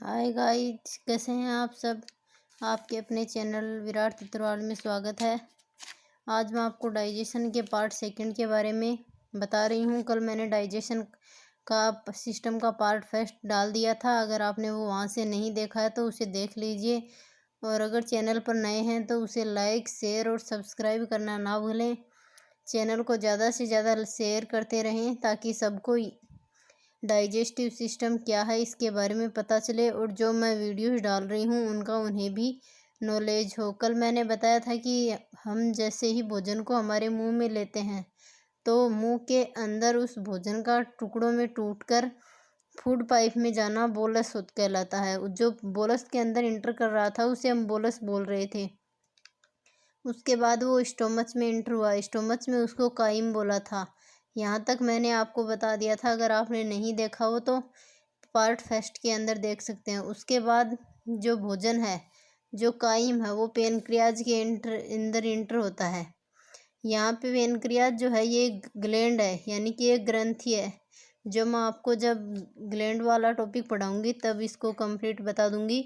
Hi guys, कैसे हैं आप सब। आपके अपने चैनल विराट चित्रवाल में स्वागत है। आज मैं आपको डाइजेशन के पार्ट सेकंड के बारे में बता रही हूँ। कल मैंने डाइजेशन का सिस्टम का पार्ट फर्स्ट डाल दिया था। अगर आपने वो वहाँ से नहीं देखा है तो उसे देख लीजिए, और अगर चैनल पर नए हैं तो उसे लाइक, शेयर और सब्सक्राइब करना ना भूलें। चैनल को ज़्यादा से ज़्यादा शेयर करते रहें ताकि सबको डाइजेस्टिव सिस्टम क्या है इसके बारे में पता चले, और जो मैं वीडियोस डाल रही हूँ उनका उन्हें भी नॉलेज हो। कल मैंने बताया था कि हम जैसे ही भोजन को हमारे मुंह में लेते हैं तो मुंह के अंदर उस भोजन का टुकड़ों में टूटकर फूड पाइप में जाना बोलस कहलाता है। जो बोलस के अंदर इंटर कर रहा था उसे हम बोलस बोल रहे थे। उसके बाद वो स्टोमच में इंटर हुआ, स्टोमच में उसको काइम बोला था। यहाँ तक मैंने आपको बता दिया था। अगर आपने नहीं देखा हो तो पार्ट फर्स्ट के अंदर देख सकते हैं। उसके बाद जो भोजन है, जो काइम है, वो पेनक्रियाज के अंदर इंटर होता है। यहाँ पे पेनक्रियाज जो है ये ग्लैंड है, यानी कि एक ग्रंथि है। जो मैं आपको जब ग्लैंड वाला टॉपिक पढ़ाऊँगी तब इसको कंप्लीट बता दूँगी।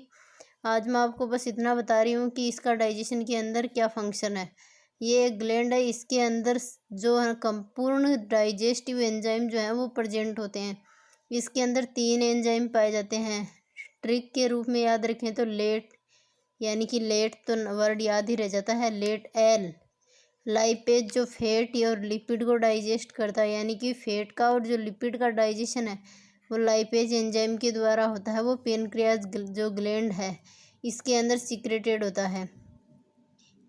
आज मैं आपको बस इतना बता रही हूँ कि इसका डाइजेशन के अंदर क्या फंक्शन है। ये एक ग्लैंड है, इसके अंदर जो है संपूर्ण डाइजेस्टिव एंजाइम जो है वो प्रेजेंट होते हैं। इसके अंदर 3 एंजाइम पाए जाते हैं। ट्रिक के रूप में याद रखें तो लेट, यानी कि लेट तो वर्ड याद ही रह जाता है, लेट एल। लाइपेज जो फैट और लिपिड को डाइजेस्ट करता है, यानी कि फैट का और जो लिपिड का डाइजेशन है वो लाइपेज एंजाइम के द्वारा होता है। वो पेनक्रियाज जो ग्लैंड है इसके अंदर सीक्रेटेड होता है।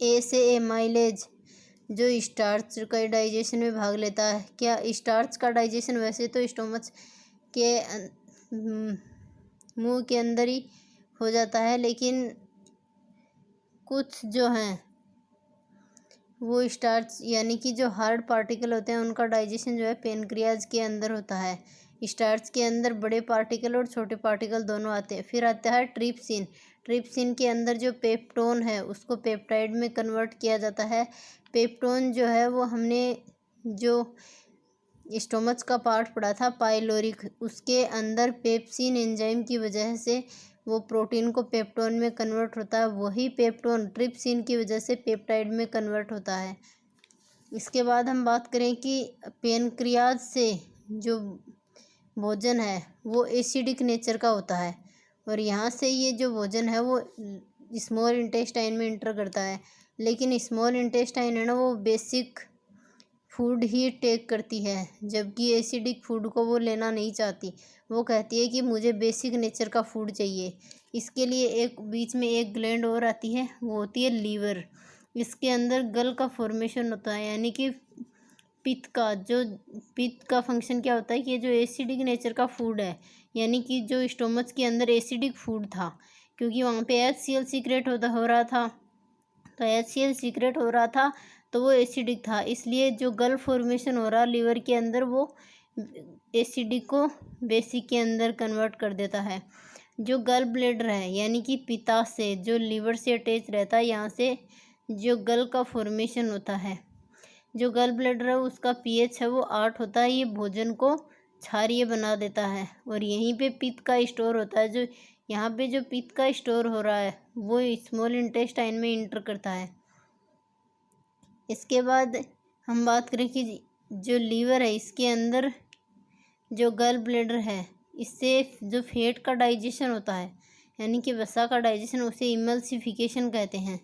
ए से एमाइलेज जो स्टार्च का डाइजेशन में भाग लेता है। क्या स्टार्च का डाइजेशन वैसे तो स्टोमच के मुंह के अंदर ही हो जाता है, लेकिन कुछ जो हैं वो स्टार्च यानी कि जो हार्ड पार्टिकल होते हैं उनका डाइजेशन जो है पेनक्रियाज के अंदर होता है। स्टार्च के अंदर बड़े पार्टिकल और छोटे पार्टिकल दोनों आते हैं। फिर आता है ट्रिप्सिन। ट्रिप्सिन के अंदर जो पेप्टोन है उसको पेप्टाइड में कन्वर्ट किया जाता है। पेप्टोन जो है वो हमने जो स्टोमच का पार्ट पढ़ा था पाइलोरिक, उसके अंदर पेप्सिन एंजाइम की वजह से वो प्रोटीन को पेप्टोन में कन्वर्ट होता है। वही पेप्टोन ट्रिप्सिन की वजह से पेप्टाइड में कन्वर्ट होता है। इसके बाद हम बात करें कि पेनक्रियाज से जो भोजन है वो एसिडिक नेचर का होता है, और यहाँ से ये जो भोजन है वो स्मॉल इंटेस्टाइन में इंटर करता है। लेकिन स्मॉल इंटेस्टाइन है ना, वो बेसिक फूड ही टेक करती है, जबकि एसिडिक फूड को वो लेना नहीं चाहती। वो कहती है कि मुझे बेसिक नेचर का फूड चाहिए। इसके लिए एक बीच में एक ग्लैंड और आती है, वो होती है लीवर। इसके अंदर गल का फॉर्मेशन होता है, यानी कि पित्त का फंक्शन क्या होता है कि ये जो एसिडिक नेचर का फूड है, यानी कि जो स्टोमच के अंदर एसिडिक फूड था, क्योंकि वहाँ पे HCl सीक्रेट हो रहा था, तो HCl सीक्रेट हो रहा था तो वो एसिडिक था। इसलिए जो गल फॉर्मेशन हो रहा लीवर के अंदर वो एसिडिक को बेसिक के अंदर कन्वर्ट कर देता है। जो गल ब्लेडर है, यानी कि पित्ताशय जो लीवर से अटैच रहता है, यहाँ से जो गल का फॉर्मेशन होता है। जो गल ब्लेडर है उसका pH है वो 8 होता है। ये भोजन को क्षारीय बना देता है, और यहीं पे पित्त का स्टोर होता है। जो यहाँ पे जो पित्त का स्टोर हो रहा है वो स्मॉल इंटेस्टाइन में इंटर करता है। इसके बाद हम बात करें कि जो लीवर है इसके अंदर जो गल ब्लेडर है, इससे जो फैट का डाइजेशन होता है, यानी कि वसा का डाइजेशन, उसे इमल्सिफिकेशन कहते हैं।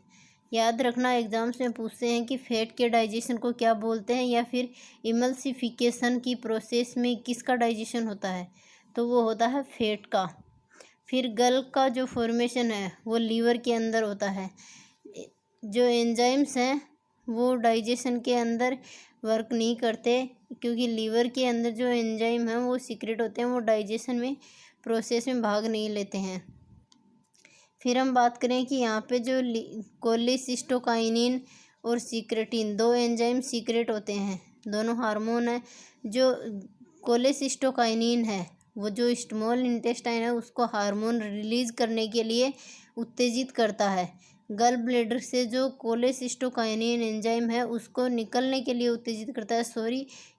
याद रखना, एग्जाम्स में पूछते हैं कि फैट के डाइजेशन को क्या बोलते हैं, या फिर इमल्सिफिकेशन की प्रोसेस में किसका डाइजेशन होता है, तो वो होता है फैट का। फिर गल का जो फॉर्मेशन है वो लीवर के अंदर होता है। जो एंजाइम्स हैं वो डाइजेशन के अंदर वर्क नहीं करते, क्योंकि लीवर के अंदर जो एंजाइम हैं वो सीक्रेट होते हैं, वो डाइजेशन में प्रोसेस में भाग नहीं लेते हैं। फिर हम बात करें कि यहाँ पे जो कोलिसिस्टोकाइनिन और सीक्रेटिन दो एंजाइम सीक्रेट होते हैं, दोनों हार्मोन है। जो कोलिसिस्टोकाइनिन है वो जो स्मॉल इंटेस्टाइन है उसको हार्मोन रिलीज करने के लिए उत्तेजित करता है, गल ब्लेडर से जो कोलेसिस्टोकाइनिन एंजाइम है उसको निकलने के लिए उत्तेजित करता है,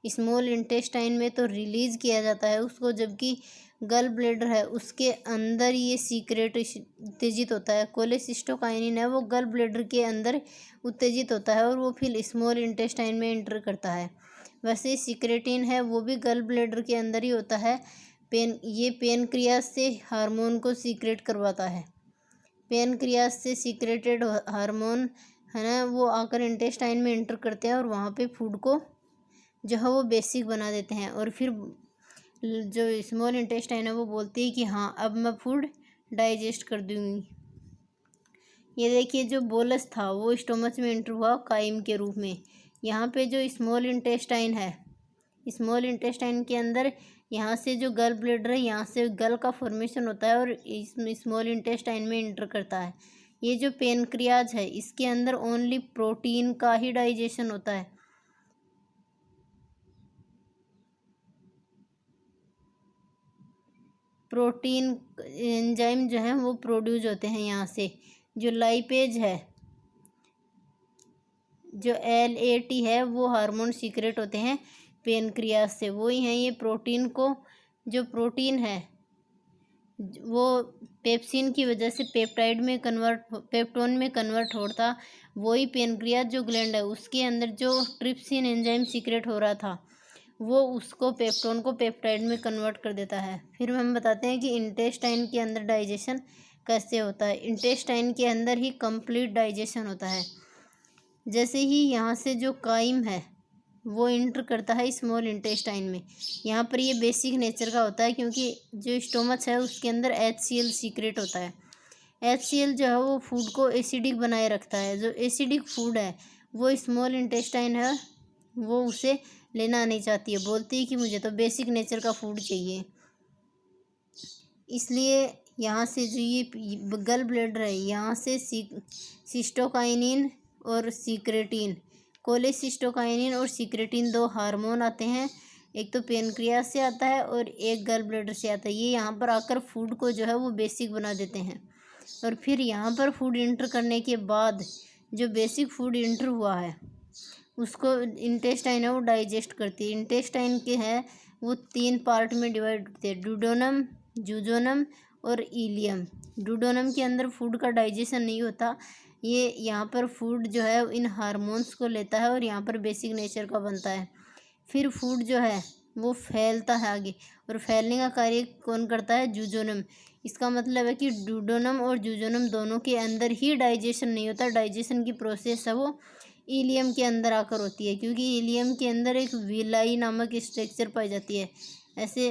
स्मॉल इंटेस्टाइन में तो रिलीज किया जाता है उसको, जबकि गल ब्लेडर है उसके अंदर ये सीक्रेट उत्तेजित होता है। कोलेसिस्टोकाइनिन है वो गल ब्लेडर के अंदर उत्तेजित होता है और वो फिर स्मॉल इंटेस्टाइन में एंटर करता है। वैसे सीक्रेटिन है वो भी गल ब्लेडर के अंदर ही होता है। ये पेनक्रियास से हार्मोन को सीक्रेट करवाता है। पेनक्रियास से सीक्रेटेड हार्मोन है ना वो आकर इंटेस्टाइन में एंटर करते हैं और वहाँ पे फूड को जो है वो बेसिक बना देते हैं, और फिर जो स्मॉल इंटेस्टाइन है वो बोलती है कि हाँ अब मैं फूड डाइजेस्ट कर दूँगी। ये देखिए जो बोलस था वो स्टोमच में एंटर हुआ काइम के रूप में। यहाँ पे जो स्मॉल इंटेस्टाइन है, स्मॉल इंटेस्टाइन के अंदर यहाँ से जो गल ब्लेडर है यहाँ से गल का फॉर्मेशन होता है और इसमें स्मॉल इंटेस्टाइन में एंटर करता है। ये जो पेनक्रियाज है इसके अंदर ओनली प्रोटीन का ही डाइजेशन होता है। प्रोटीन एंजाइम जो है वो प्रोड्यूस होते हैं यहाँ से। जो लाइपेज है, जो LAT है वो हार्मोन सीक्रेट होते हैं पेनक्रियाज से, वो ही हैं ये प्रोटीन को, जो प्रोटीन है वो पेप्सिन की वजह से पेप्टोन में कन्वर्ट होता, वही पेनक्रियाज जो ग्लैंड है उसके अंदर जो ट्रिप्सिन एंजाइम सीक्रेट हो रहा था वो उसको पेप्टोन को पेप्टाइड में कन्वर्ट कर देता है। फिर हम बताते हैं कि इंटेस्टाइन के अंदर डाइजेशन कैसे होता है। इंटेस्टाइन के अंदर ही कंप्लीट डाइजेशन होता है। जैसे ही यहाँ से जो काइम है वो इंटर करता है स्मॉल इंटेस्टाइन में, यहाँ पर ये बेसिक नेचर का होता है क्योंकि जो स्टोमच है उसके अंदर HCl सीक्रेट होता है। HCl जो है वो फूड को एसिडिक बनाए रखता है। जो एसिडिक फूड है वो स्मॉल इंटेस्टाइन है वो उसे लेना नहीं चाहती है, बोलती है कि मुझे तो बेसिक नेचर का फूड चाहिए। इसलिए यहाँ से जो ये गल ब्लेडर है यहाँ से सिस्टोकाइनिन और सीक्रेटिन, कोलेसिस्टोकाइनिन और सीक्रेटिन दो हार्मोन आते हैं, एक तो पेनक्रियास से आता है और एक गल ब्लेडर से आता है। ये यहाँ पर आकर फूड को जो है वो बेसिक बना देते हैं, और फिर यहाँ पर फूड इंटर करने के बाद जो बेसिक फूड इंटर हुआ है उसको इंटेस्टाइन है वो डाइजेस्ट करती है। इंटेस्टाइन के है वो 3 पार्ट में डिवाइड होते हैं, डुओडेनम, जुजोनम और इलियम। डुओडेनम के अंदर फूड का डाइजेशन नहीं होता, ये यहाँ पर फूड जो है इन हार्मोन्स को लेता है और यहाँ पर बेसिक नेचर का बनता है। फिर फूड जो है वो फैलता है आगे, और फैलने का कार्य कौन करता है? जुजोनम। इसका मतलब है कि डुओडेनम और जुजोनम दोनों के अंदर ही डाइजेशन नहीं होता, डाइजेशन की प्रोसेस है वो इलियम के अंदर आकर होती है, क्योंकि इलियम के अंदर एक विलाई नामक स्ट्रक्चर पाई जाती है, ऐसे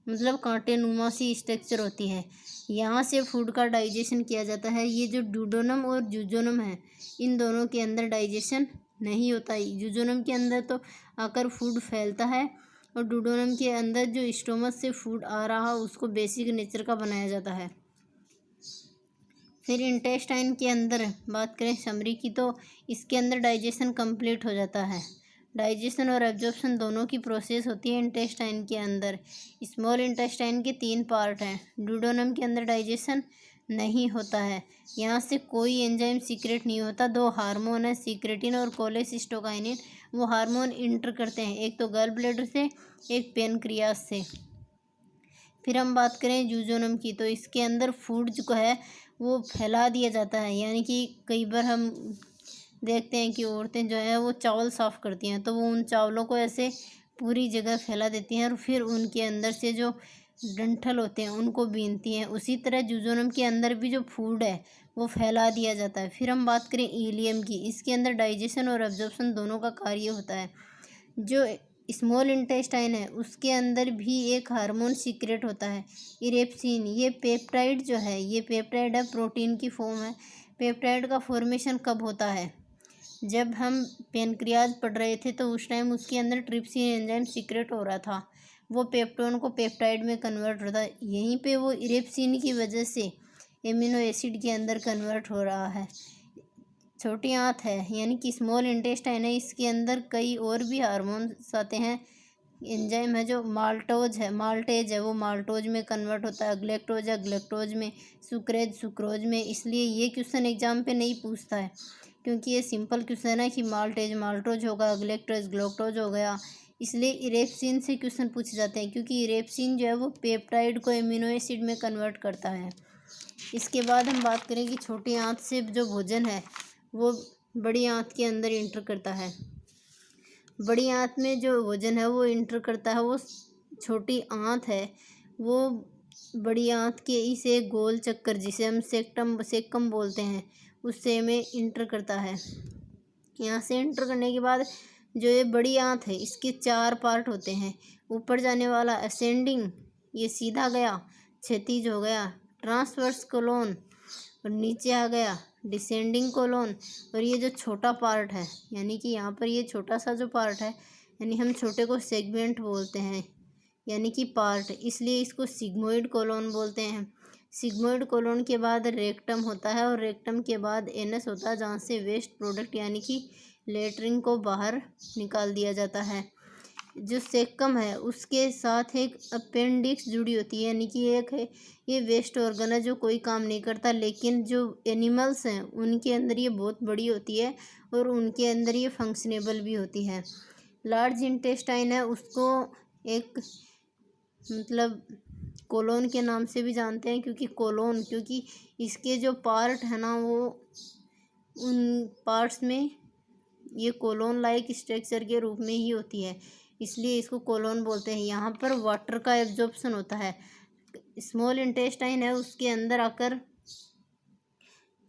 मतलब कांटे नुमा सी स्ट्रक्चर होती है, यहाँ से फूड का डाइजेशन किया जाता है। ये जो डुओडेनम और जुजोनम है इन दोनों के अंदर डाइजेशन नहीं होता है। जुजोनम के अंदर तो आकर फूड फैलता है और डुओडेनम के अंदर जो स्टोमच से फूड आ रहा उसको बेसिक नेचर का बनाया जाता है। फिर इंटेस्टाइन के अंदर बात करें समरी की, तो इसके अंदर डाइजेशन कंप्लीट हो जाता है। डाइजेशन और एब्जॉर्प्शन दोनों की प्रोसेस होती है इंटेस्टाइन के अंदर। स्मॉल इंटेस्टाइन के 3 पार्ट हैं। डुओडेनम के अंदर डाइजेशन नहीं होता है, यहाँ से कोई एंजाइम सीक्रेट नहीं होता। 2 हार्मोन है सीक्रेटिन और कोलेसिस्टोकाइनिन, वो हार्मोन इंटर करते हैं, एक तो गल ब्लेडर से एक पेनक्रियास से। फिर हम बात करें जुजोनम की, तो इसके अंदर फूड जो है वो फैला दिया जाता है, यानी कि कई बार हम देखते हैं कि औरतें जो है वो चावल साफ़ करती हैं तो वो उन चावलों को ऐसे पूरी जगह फैला देती हैं और फिर उनके अंदर से जो डंठल होते हैं उनको बीनती हैं। उसी तरह जुजोनम के अंदर भी जो फूड है वो फैला दिया जाता है। फिर हम बात करें इलियम की, इसके अंदर डाइजेशन और एब्जॉर्प्शन दोनों का कार्य होता है। जो स्मॉल इंटेस्टाइन है उसके अंदर भी एक हार्मोन सीक्रेट होता है, इरेप्सिन। ये पेप्टाइड जो है ये पेप्टाइड है, प्रोटीन की फॉर्म है। पेप्टाइड का फॉर्मेशन कब होता है? जब हम पेनक्रियाज पढ़ रहे थे तो उस टाइम उसके अंदर ट्रिप्सिन एंजाइम सीक्रेट हो रहा था, वो पेप्टोन को पेप्टाइड में कन्वर्ट होता है। यहीं पे वो इरेप्सिन की वजह से एमिनो एसिड के अंदर कन्वर्ट हो रहा है। छोटी आंत है यानी कि स्मॉल इंटेस्टाइन है, इसके अंदर कई और भी हार्मोन्स आते हैं एंजाइम है जो माल्टेज है वो माल्टोज में कन्वर्ट होता है, ग्लेक्टोज है ग्लेक्टोज में, सुक्रेज सुक्रोज में। इसलिए ये क्वेश्चन एग्जाम पे नहीं पूछता है, क्योंकि ये सिंपल क्वेश्चन है कि माल्टेज माल्टोज होगा, ग्लेक्टोज ग्लूकोज हो गया। इसलिए इरेप्सिन से क्वेश्चन पूछे जाते हैं, क्योंकि इरेप्सिन जो है वो पेप्टाइड को एमिनो एसिड में कन्वर्ट करता है। इसके बाद हम बात करें कि छोटी आंत से जो भोजन है वो बड़ी आंत के अंदर इंटर करता है। बड़ी आंत में जो भोजन है वो इंटर करता है, वो छोटी आंत है वो बड़ी आंत के इस एक गोल चक्कर जिसे हम सेक्टम बोलते हैं उससे में इंटर करता है। यहाँ से इंटर करने के बाद जो ये बड़ी आंत है इसके 4 पार्ट होते हैं। ऊपर जाने वाला असेंडिंग, ये सीधा गया, क्षैतिज हो गया ट्रांसवर्स कोलोन, और नीचे आ गया डिसेंडिंग कोलोन। और ये जो छोटा पार्ट है, यानी कि यहाँ पर ये छोटा सा जो पार्ट है, यानी हम छोटे को सेगमेंट बोलते हैं, यानी कि पार्ट, इसलिए इसको सिग्मोइड कोलोन बोलते हैं। सिग्मोइड कोलोन के बाद रेक्टम होता है, और रेक्टम के बाद एनस होता है, जहाँ से वेस्ट प्रोडक्ट यानी कि लेटरिन को बाहर निकाल दिया जाता है। जो सेकम है उसके साथ एक अपेंडिक्स जुड़ी होती है, यानी कि एक है ये वेस्ट ऑर्गन है जो कोई काम नहीं करता, लेकिन जो एनिमल्स हैं उनके अंदर ये बहुत बड़ी होती है और उनके अंदर ये फंक्शनेबल भी होती है। लार्ज इंटेस्टाइन है उसको एक मतलब कोलोन के नाम से भी जानते हैं, क्योंकि इसके जो पार्ट है ना वो उन पार्ट्स में ये कोलोन लाइक स्ट्रक्चर के रूप में ही होती है, इसलिए इसको कोलोन बोलते हैं। यहाँ पर वाटर का एब्जॉर्प्शन होता है। स्मॉल इंटेस्टाइन है उसके अंदर आकर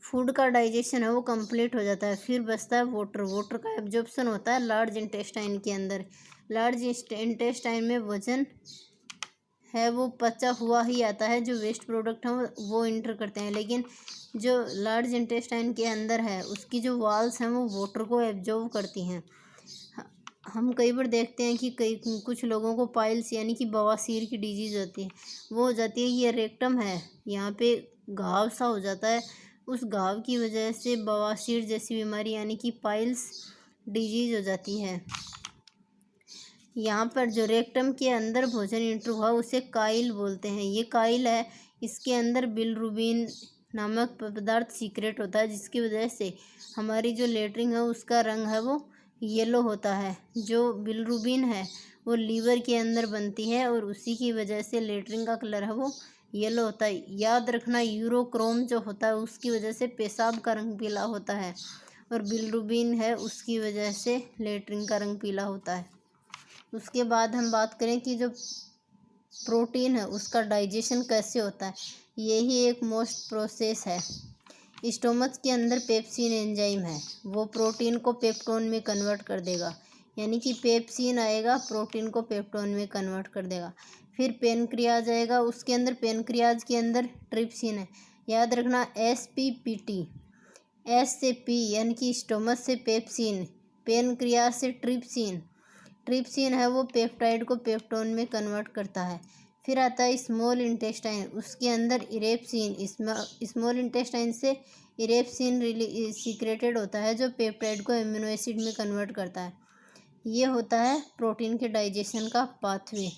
फूड का डाइजेशन है वो कंप्लीट हो जाता है, फिर बचता है वाटर का एब्जॉर्प्शन होता है लार्ज इंटेस्टाइन के अंदर। लार्ज इंटेस्टाइन में वजन है वो पचा हुआ ही आता है, जो वेस्ट प्रोडक्ट है वो इंटर करते हैं, लेकिन जो लार्ज इंटेस्टाइन के अंदर है उसकी जो वॉल्स हैं वो वाटर को एब्जॉर्ब करती हैं। हम कई बार देखते हैं कि कुछ लोगों को पाइल्स यानी कि बवासीर की डिजीज़ होती है, वो हो जाती है। ये रेक्टम है, यहाँ पे घाव सा हो जाता है, उस घाव की वजह से बवासीर जैसी बीमारी यानी कि पाइल्स डिजीज़ हो जाती है। यहाँ पर जो रेक्टम के अंदर भोजन इंटर हुआ उसे काइल बोलते हैं। ये काइल है, इसके अंदर बिलरुबिन नामक पदार्थ सीक्रेट होता है, जिसकी वजह से हमारी जो लेटरिन है उसका रंग है वो येलो होता है। जो बिलरुबिन है वो लीवर के अंदर बनती है और उसी की वजह से लेटरिन का कलर है वो येलो होता है। याद रखना, यूरोक्रोम जो होता है उसकी वजह से पेशाब का रंग पीला होता है, और बिलरुबिन है उसकी वजह से लेटरिन का रंग पीला होता है। उसके बाद हम बात करें कि जो प्रोटीन है उसका डाइजेशन कैसे होता है, यही एक मोस्ट प्रोसेस है। स्टोमच के अंदर पेप्सिन एंजाइम है, वो प्रोटीन को पेप्टोन में कन्वर्ट कर देगा, यानी कि पेप्सिन आएगा प्रोटीन को पेप्टोन में कन्वर्ट कर देगा। फिर पेनक्रियाज आएगा, उसके अंदर पेनक्रियाज के अंदर ट्रिप्सिन है। याद रखना SPPT, एस से पी यानी कि स्टोमच से पेप्सिन, पेनक्रियाज से ट्रिप्सिन। ट्रिप्सिन है वो पेप्टाइड को पेप्टोन में कन्वर्ट करता है। फिर आता है स्मॉल इंटेस्टाइन, उसके अंदर इरेप्सिन, स्मॉल इंटेस्टाइन से इरेप्सिन सीक्रेटेड होता है जो पेप्टाइड को एमिनो एसिड में कन्वर्ट करता है। ये होता है प्रोटीन के डाइजेशन का पाथवे।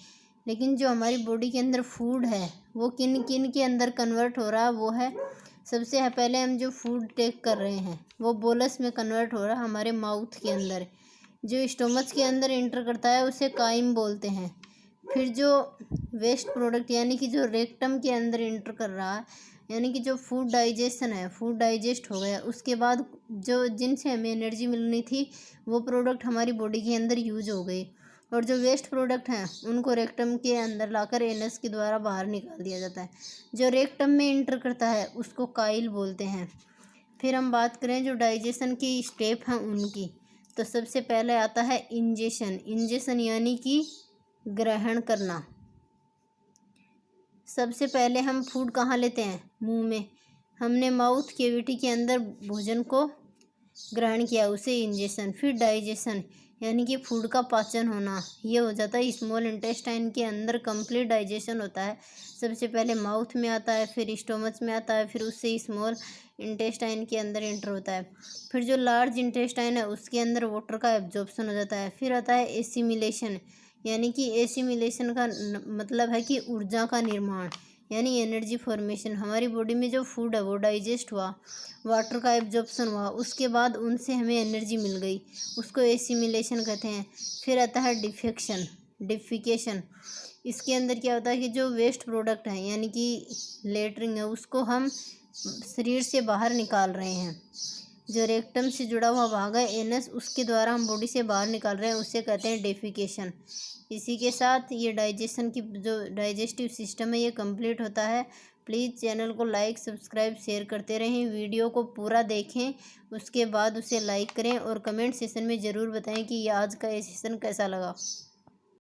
लेकिन जो हमारी बॉडी के अंदर फूड है वो किन किन के अंदर कन्वर्ट हो रहा है, वो है सबसे पहले हम जो फूड टेक कर रहे हैं वो बोलस में कन्वर्ट हो रहा है हमारे माउथ के अंदर। जो स्टोमच के अंदर इंटर करता है उसे काइम बोलते हैं। फिर जो वेस्ट प्रोडक्ट यानी कि जो रेक्टम के अंदर इंटर कर रहा है, यानी कि जो फूड डाइजेशन है, फूड डाइजेस्ट हो गया, उसके बाद जो जिनसे हमें एनर्जी मिलनी थी वो प्रोडक्ट हमारी बॉडी के अंदर यूज हो गई, और जो वेस्ट प्रोडक्ट हैं उनको रेक्टम के अंदर लाकर एनस के द्वारा बाहर निकाल दिया जाता है। जो रेक्टम में इंटर करता है उसको काइल बोलते हैं। फिर हम बात करें जो डाइजेशन की स्टेप हैं उनकी, तो सबसे पहले आता है इंजेशन यानी कि ग्रहण करना। सबसे पहले हम फूड कहाँ लेते हैं, मुंह में। हमने माउथ कैविटी के अंदर भोजन को ग्रहण किया, उसे इंजेशन। फिर डाइजेशन यानी कि फूड का पाचन होना, ये हो जाता है स्मॉल इंटेस्टाइन के अंदर कंप्लीट डाइजेशन होता है। सबसे पहले माउथ में आता है, फिर स्टोमच में आता है, फिर उससे स्मॉल इंटेस्टाइन के अंदर एंटर होता है। फिर जो लार्ज इंटेस्टाइन है उसके अंदर वाटर का एब्जॉर्प्शन हो जाता है। फिर आता है एसिमिलेशन, यानी कि एसिमिलेशन का मतलब है कि ऊर्जा का निर्माण, यानी एनर्जी फॉर्मेशन। हमारी बॉडी में जो फूड है वो डाइजेस्ट हुआ, वाटर का एब्जॉर्प्शन हुआ, उसके बाद उनसे हमें एनर्जी मिल गई, उसको एसिमिलेशन कहते हैं। फिर आता है डिफिकेशन। इसके अंदर क्या होता है कि जो वेस्ट प्रोडक्ट है यानी कि लेटरिंग है, उसको हम शरीर से बाहर निकाल रहे हैं। जो रेक्टम से जुड़ा हुआ भाग है एनस, उसके द्वारा हम बॉडी से बाहर निकाल रहे हैं, उसे कहते हैं डेफिकेशन। इसी के साथ ये डाइजेशन की जो डाइजेस्टिव सिस्टम है ये कंप्लीट होता है। प्लीज़ चैनल को लाइक सब्सक्राइब शेयर करते रहें, वीडियो को पूरा देखें, उसके बाद उसे लाइक करें और कमेंट सेशन में ज़रूर बताएं कि ये आज का ये सेशन कैसा लगा।